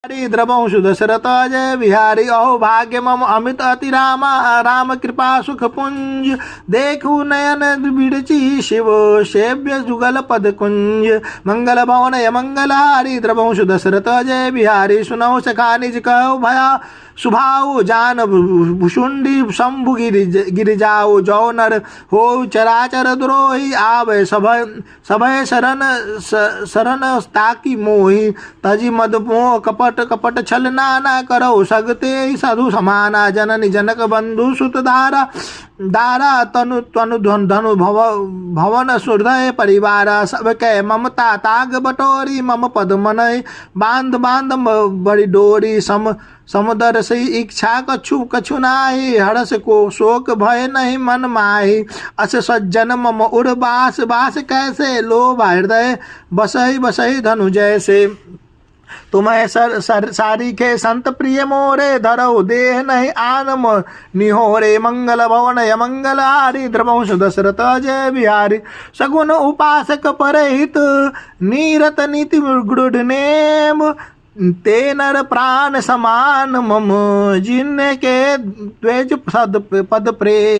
द्रवंशु दशरथ जय बिहारी अहो भाग्य मम अमित अति रामा राम कृपा सुख पुंज देखु नयन बिड़ची शिव सेव्य जुगल पद कुंज मंगल भवन मंगलहारी द्रवंशु दशरथ जय बिहारी सुनौ सखा निज कहो भया सुभाऊ जान भुषुंडी शंभु गिरिजाऊ जौ नर हो चराचर द्रोही आवे सभय शरण ताकी मोही तजी मद मोह कपट कपट छल नाना करो सगते साधु समाना जननी जनक बंधु सुत दारा तनु तनु धनु भवन हृदय परिवार सब कै ममता ताग बटोरी मम पद मनय बांध बांध बड़ी डोरी समुदर से इच्छा कछु कछु नाही हरस को शोक भय नहीं मन माही अस सज्जन मम उड़ बास बास कैसे लोभ हृदय बसही बसही धनु जैसे तुम्हें सारी के संत प्रिय मोरे धरो देह नहीं आनम निहोरे मंगल भवन मंगल हारी द्रवंश दशरथ जय बिहारी सगुन उपासक परहित नीरत नीति गुड़ नेम ते नर प्राण समान मम जिनके द्वेज पद प्रेम।